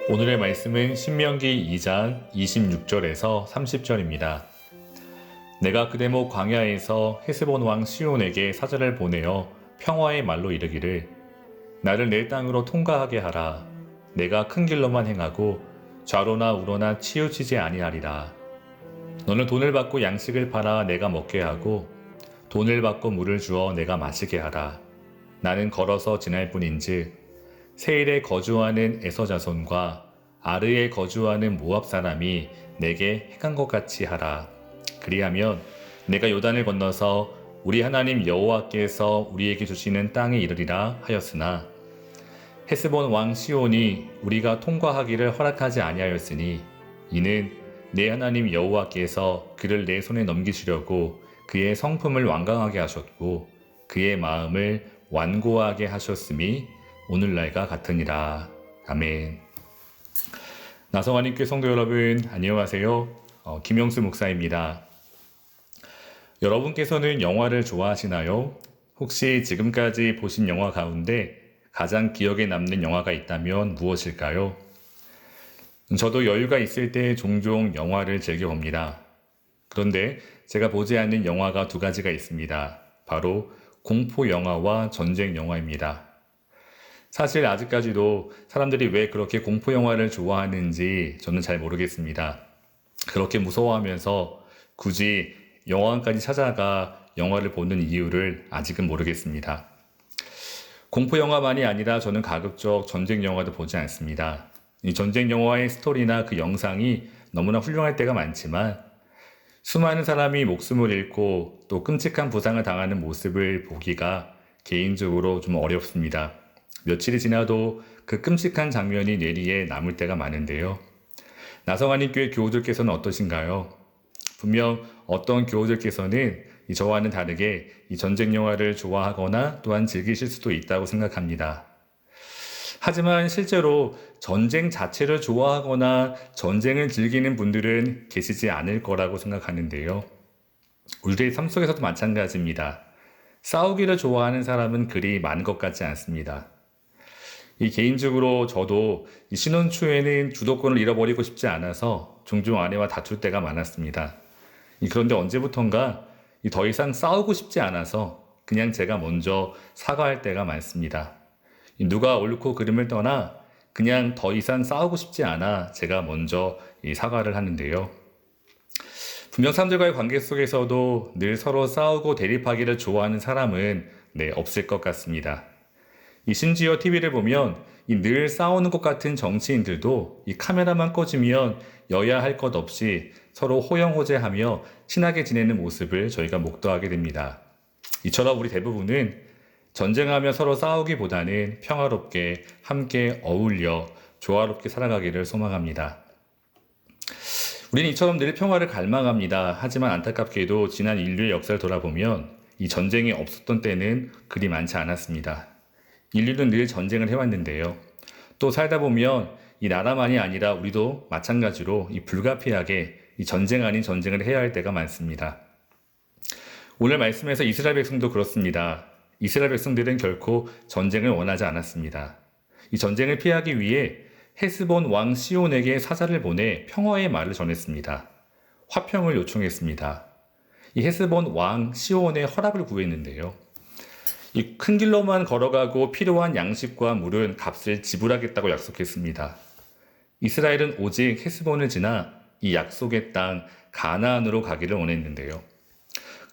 오늘의 말씀은 신명기 2장 26절에서 30절입니다. 내가 그대목 광야에서 헤스본 왕 시온에게 사자를 보내어 평화의 말로 이르기를 나를 내 땅으로 통과하게 하라. 내가 큰 길로만 행하고 좌로나 우로나 치우치지 아니하리라. 너는 돈을 받고 양식을 팔아 내가 먹게 하고 돈을 받고 물을 주어 내가 마시게 하라. 나는 걸어서 지날 뿐인즉 세일에 거주하는 에서 자손과 아르에 거주하는 모압 사람이 내게 행한 것 같이 하라. 그리하면 내가 요단을 건너서 우리 하나님 여호와께서 우리에게 주시는 땅에 이르리라 하였으나 헤스본 왕 시온이 우리가 통과하기를 허락하지 아니하였으니 이는 내 하나님 여호와께서 그를 내 손에 넘기시려고 그의 성품을 완강하게 하셨고 그의 마음을 완고하게 하셨음이 오늘날과 같으니라. 아멘. 나성하님께 성도 여러분 안녕하세요. 김영수 목사입니다. 여러분께서는 영화를 좋아하시나요? 혹시 지금까지 보신 영화 가운데 가장 기억에 남는 영화가 있다면 무엇일까요? 저도 여유가 있을 때 종종 영화를 즐겨봅니다. 그런데 제가 보지 않는 영화가 두 가지가 있습니다. 바로 공포 영화와 전쟁 영화입니다. 사실 아직까지도 사람들이 왜 그렇게 공포 영화를 좋아하는지 저는 잘 모르겠습니다. 그렇게 무서워하면서 굳이 영화관까지 찾아가 영화를 보는 이유를 아직은 모르겠습니다. 공포 영화만이 아니라 저는 가급적 전쟁 영화도 보지 않습니다. 이 전쟁 영화의 스토리나 그 영상이 너무나 훌륭할 때가 많지만 수많은 사람이 목숨을 잃고 또 끔찍한 부상을 당하는 모습을 보기가 개인적으로 좀 어렵습니다. 며칠이 지나도 그 끔찍한 장면이 뇌리에 남을 때가 많은데요. 나성하님 교회 교우들께서는 어떠신가요? 분명 어떤 교우들께서는 저와는 다르게 이 전쟁 영화를 좋아하거나 또한 즐기실 수도 있다고 생각합니다. 하지만 실제로 전쟁 자체를 좋아하거나 전쟁을 즐기는 분들은 계시지 않을 거라고 생각하는데요. 우리의 삶 속에서도 마찬가지입니다. 싸우기를 좋아하는 사람은 그리 많은 것 같지 않습니다. 개인적으로 저도 신혼 초에는 주도권을 잃어버리고 싶지 않아서 종종 아내와 다툴 때가 많았습니다. 그런데 언제부턴가 더 이상 싸우고 싶지 않아서 그냥 제가 먼저 사과할 때가 많습니다. 누가 옳고 그름을 떠나 그냥 더 이상 싸우고 싶지 않아 제가 먼저 사과를 하는데요. 분명 사람들과의 관계 속에서도 늘 서로 싸우고 대립하기를 좋아하는 사람은 없을 것 같습니다. 심지어 TV를 보면 늘 싸우는 것 같은 정치인들도 카메라만 꺼지면 여야 할 것 없이 서로 호영호재하며 친하게 지내는 모습을 저희가 목도하게 됩니다. 이처럼 우리 대부분은 전쟁하며 서로 싸우기보다는 평화롭게 함께 어울려 조화롭게 살아가기를 소망합니다. 우리는 이처럼 늘 평화를 갈망합니다. 하지만 안타깝게도 지난 인류의 역사를 돌아보면 이 전쟁이 없었던 때는 그리 많지 않았습니다. 인류는 늘 전쟁을 해왔는데요. 또 살다 보면 이 나라만이 아니라 우리도 마찬가지로 불가피하게 전쟁 아닌 전쟁을 해야 할 때가 많습니다. 오늘 말씀에서 이스라엘 백성도 그렇습니다. 이스라엘 백성들은 결코 전쟁을 원하지 않았습니다. 이 전쟁을 피하기 위해 헤스본 왕 시온에게 사자를 보내 평화의 말을 전했습니다. 화평을 요청했습니다. 헤스본 왕 시온의 허락을 구했는데요. 큰 길로만 걸어가고 필요한 양식과 물은 값을 지불하겠다고 약속했습니다. 이스라엘은 오직 헤스본을 지나 이 약속의 땅 가나안으로 가기를 원했는데요.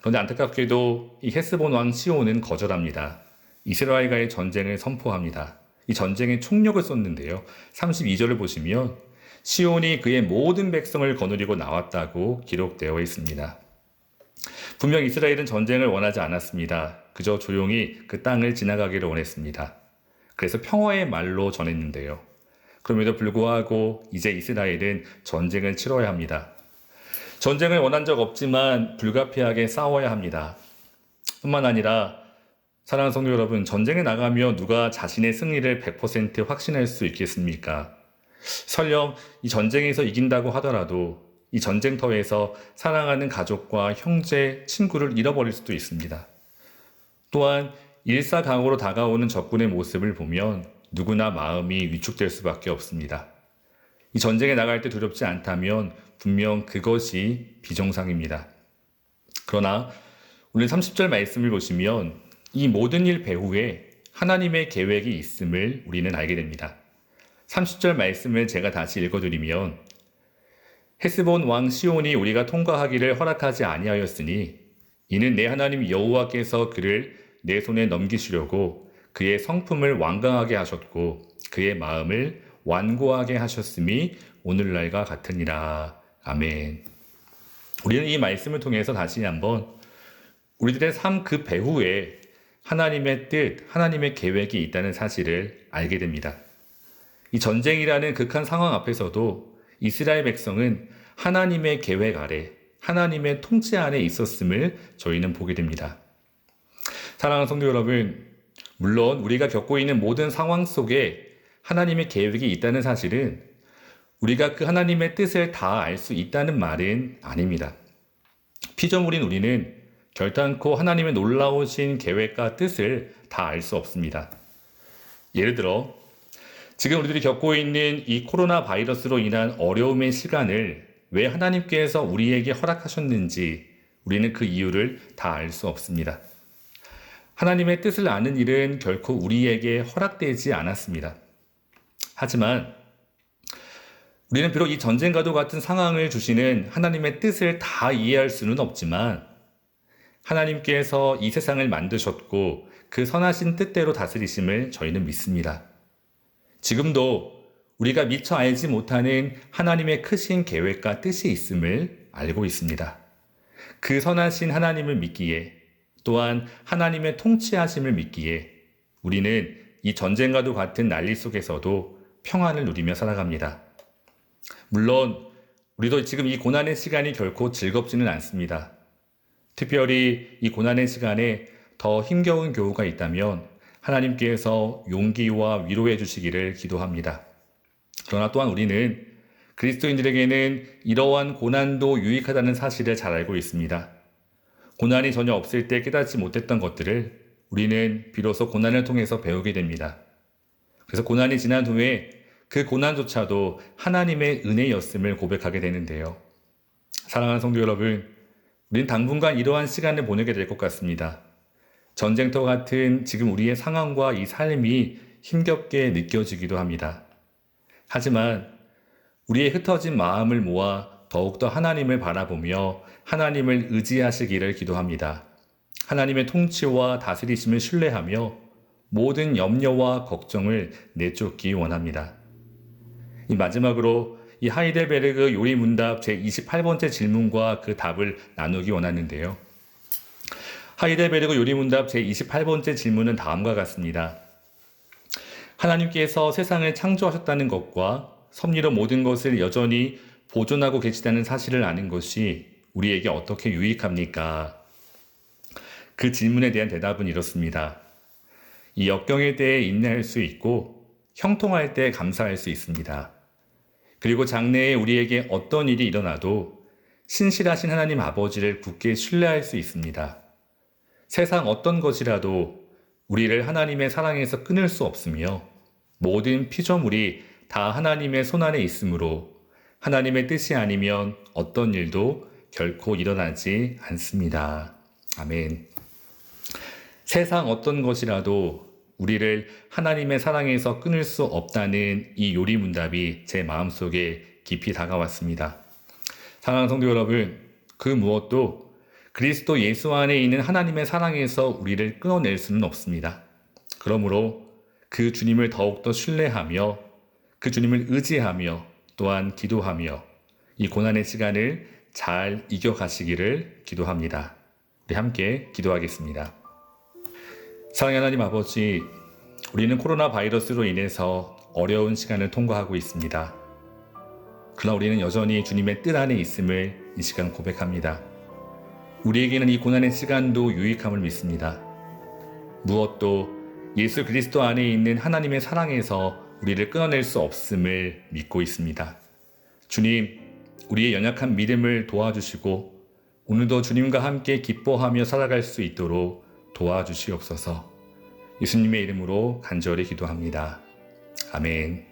그런데 안타깝게도 이 헤스본 왕 시온은 거절합니다. 이스라엘과의 전쟁을 선포합니다. 이 전쟁에 총력을 쏟는데요. 32절을 보시면 시온이 그의 모든 백성을 거느리고 나왔다고 기록되어 있습니다. 분명 이스라엘은 전쟁을 원하지 않았습니다. 그저 조용히 그 땅을 지나가기를 원했습니다. 그래서 평화의 말로 전했는데요. 그럼에도 불구하고 이제 이스라엘은 전쟁을 치러야 합니다. 전쟁을 원한 적 없지만 불가피하게 싸워야 합니다. 뿐만 아니라 사랑하는 성도 여러분, 전쟁에 나가며 누가 자신의 승리를 100% 확신할 수 있겠습니까? 설령 이 전쟁에서 이긴다고 하더라도 이 전쟁터에서 사랑하는 가족과 형제, 친구를 잃어버릴 수도 있습니다. 또한 일사강으로 다가오는 적군의 모습을 보면 누구나 마음이 위축될 수밖에 없습니다. 이 전쟁에 나갈 때 두렵지 않다면 분명 그것이 비정상입니다. 그러나 오늘 30절 말씀을 보시면 이 모든 일 배후에 하나님의 계획이 있음을 우리는 알게 됩니다. 30절 말씀을 제가 다시 읽어드리면 헤스본 왕 시온이 우리가 통과하기를 허락하지 아니하였으니 이는 내 하나님 여호와께서 그를 내 손에 넘기시려고 그의 성품을 완강하게 하셨고 그의 마음을 완고하게 하셨음이 오늘날과 같으니라. 아멘. 우리는 이 말씀을 통해서 다시 한번 우리들의 삶 그 배후에 하나님의 뜻, 하나님의 계획이 있다는 사실을 알게 됩니다. 이 전쟁이라는 극한 상황 앞에서도 이스라엘 백성은 하나님의 계획 아래, 하나님의 통치 안에 있었음을 저희는 보게 됩니다. 사랑하는 성도 여러분, 물론 우리가 겪고 있는 모든 상황 속에 하나님의 계획이 있다는 사실은 우리가 그 하나님의 뜻을 다 알 수 있다는 말은 아닙니다. 피조물인 우리는 결단코 하나님의 놀라우신 계획과 뜻을 다 알 수 없습니다. 예를 들어 지금 우리들이 겪고 있는 이 코로나 바이러스로 인한 어려움의 시간을 왜 하나님께서 우리에게 허락하셨는지 우리는 그 이유를 다 알 수 없습니다. 하나님의 뜻을 아는 일은 결코 우리에게 허락되지 않았습니다. 하지만 우리는 비록 이 전쟁과도 같은 상황을 주시는 하나님의 뜻을 다 이해할 수는 없지만 하나님께서 이 세상을 만드셨고 그 선하신 뜻대로 다스리심을 저희는 믿습니다. 지금도 우리가 미처 알지 못하는 하나님의 크신 계획과 뜻이 있음을 알고 있습니다. 그 선하신 하나님을 믿기에 또한 하나님의 통치하심을 믿기에 우리는 이 전쟁과도 같은 난리 속에서도 평안을 누리며 살아갑니다. 물론 우리도 지금 이 고난의 시간이 결코 즐겁지는 않습니다. 특별히 이 고난의 시간에 더 힘겨운 교우가 있다면 하나님께서 용기와 위로해 주시기를 기도합니다. 그러나 또한 우리는 그리스도인들에게는 이러한 고난도 유익하다는 사실을 잘 알고 있습니다. 고난이 전혀 없을 때 깨닫지 못했던 것들을 우리는 비로소 고난을 통해서 배우게 됩니다. 그래서 고난이 지난 후에 그 고난조차도 하나님의 은혜였음을 고백하게 되는데요. 사랑하는 성도 여러분, 우리는 당분간 이러한 시간을 보내게 될 것 같습니다. 전쟁터 같은 지금 우리의 상황과 이 삶이 힘겹게 느껴지기도 합니다. 하지만 우리의 흩어진 마음을 모아 더욱더 하나님을 바라보며 하나님을 의지하시기를 기도합니다. 하나님의 통치와 다스리심을 신뢰하며 모든 염려와 걱정을 내쫓기 원합니다. 이 마지막으로 이 하이델베르그 요리문답 제28번째 질문과 그 답을 나누기 원하는데요. 하이델베르그 요리문답 제28번째 질문은 다음과 같습니다. 하나님께서 세상을 창조하셨다는 것과 섭리로 모든 것을 여전히 보존하고 계시다는 사실을 아는 것이 우리에게 어떻게 유익합니까? 그 질문에 대한 대답은 이렇습니다. 이 역경에 대해 인내할 수 있고 형통할 때 감사할 수 있습니다. 그리고 장래에 우리에게 어떤 일이 일어나도 신실하신 하나님 아버지를 굳게 신뢰할 수 있습니다. 세상 어떤 것이라도 우리를 하나님의 사랑에서 끊을 수 없으며 모든 피조물이 다 하나님의 손안에 있으므로 하나님의 뜻이 아니면 어떤 일도 결코 일어나지 않습니다. 아멘. 세상 어떤 것이라도 우리를 하나님의 사랑에서 끊을 수 없다는 이 요리문답이 제 마음속에 깊이 다가왔습니다. 사랑하는 성도 여러분, 그 무엇도 그리스도 예수 안에 있는 하나님의 사랑에서 우리를 끊어낼 수는 없습니다. 그러므로 그 주님을 더욱더 신뢰하며 그 주님을 의지하며 또한 기도하며 이 고난의 시간을 잘 이겨가시기를 기도합니다. 우리 함께 기도하겠습니다. 사랑의 하나님 아버지, 우리는 코로나 바이러스로 인해서 어려운 시간을 통과하고 있습니다. 그러나 우리는 여전히 주님의 뜻 안에 있음을 이 시간 고백합니다. 우리에게는 이 고난의 시간도 유익함을 믿습니다. 무엇도 예수 그리스도 안에 있는 하나님의 사랑에서 우리를 끊어낼 수 없음을 믿고 있습니다. 주님, 우리의 연약한 믿음을 도와주시고 오늘도 주님과 함께 기뻐하며 살아갈 수 있도록 도와주시옵소서. 예수님의 이름으로 간절히 기도합니다. 아멘.